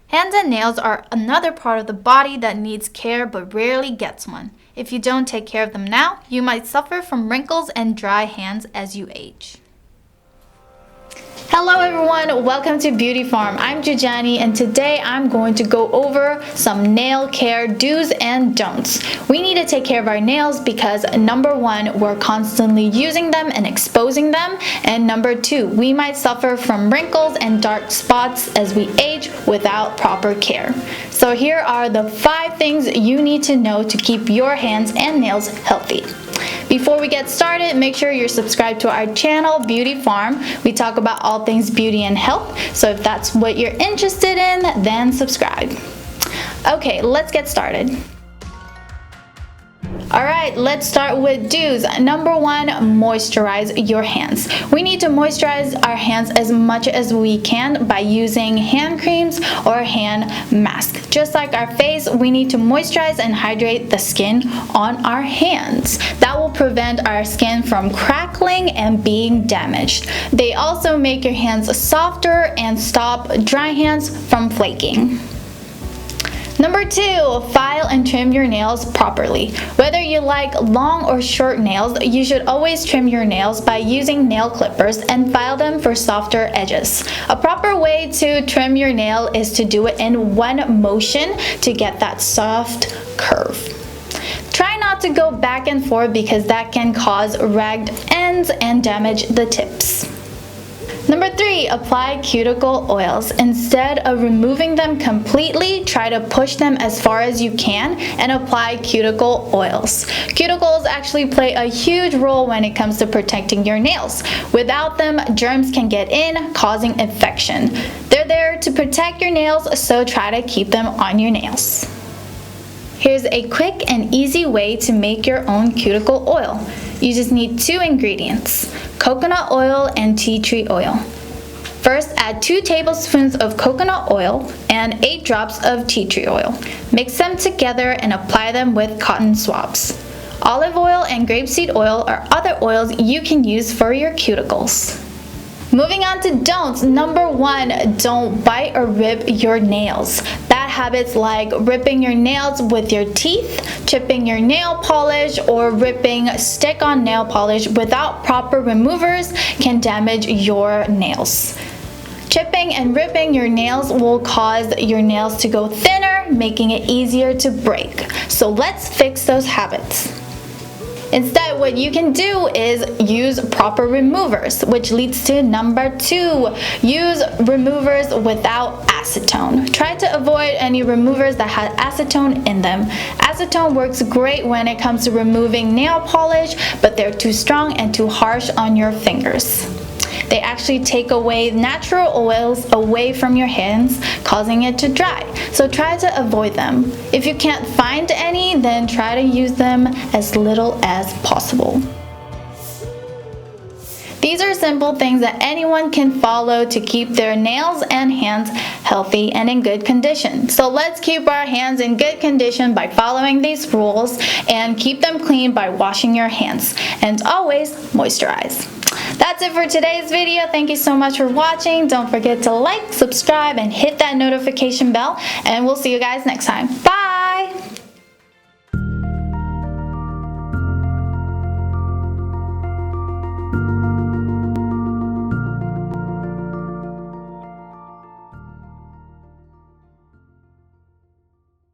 Hands and nails are another part of the body that needs care but rarely gets one. If you don't take care of them now, you might suffer from wrinkles and dry hands as you age. Hello everyone, welcome to Beauty Farm. I'm Jujani and today I'm going to go over some nail care do's and don'ts. We need to take care of our nails because number one, we're constantly using them and exposing them, and number two, we might suffer from wrinkles and dark spots as we age without proper care. So here are the 5 things you need to know to keep your hands and nails healthy. Before we get started, make sure you're subscribed to our channel, Beauty Farm. We talk about all things beauty and health, so if that's what you're interested in, then subscribe. Okay, let's get started. Alright, let's start with do's. Number one, moisturize your hands. We need to moisturize our hands as much as we can by using hand creams or hand masks. Just like our face, we need to moisturize and hydrate the skin on our hands. That will prevent our skin from crackling and being damaged. They also make your hands softer and stop dry hands from flaking. Number 2, file and trim your nails properly. Whether you like long or short nails, you should always trim your nails by using nail clippers and file them for softer edges. A proper way to trim your nail is to do it in one motion to get that soft curve. Try not to go back and forth because that can cause ragged ends and damage the tips. Number 3, apply cuticle oils. Instead of removing them completely, try to push them as far as you can and apply cuticle oils. Cuticles actually play a huge role when it comes to protecting your nails. Without them, germs can get in, causing infection. They're there to protect your nails, so try to keep them on your nails. Here's a quick and easy way to make your own cuticle oil. You just need 2 ingredients, coconut oil and tea tree oil. First, add 2 tablespoons of coconut oil and 8 drops of tea tree oil. Mix them together and apply them with cotton swabs. Olive oil and grapeseed oil are other oils you can use for your cuticles. Moving on to don'ts. Number 1, don't bite or rip your nails. Bad habits like ripping your nails with your teeth, chipping your nail polish, or ripping stick-on nail polish without proper removers can damage your nails. Chipping and ripping your nails will cause your nails to go thinner, making it easier to break. So let's fix those habits. Instead, what you can do is use proper removers, which leads to number 2. Use removers without acetone. Try to avoid any removers that have acetone in them. Acetone works great when it comes to removing nail polish, but they're too strong and too harsh on your fingers. They actually take away natural oils away from your hands, causing it to dry. So try to avoid them. If you can't find any, then try to use them as little as possible. These are simple things that anyone can follow to keep their nails and hands healthy and in good condition. So let's keep our hands in good condition by following these rules and keep them clean by washing your hands. And always moisturize. That's it for today's video. Thank you so much for watching. Don't forget to like, subscribe, and hit that notification bell. And we'll see you guys next time. Bye!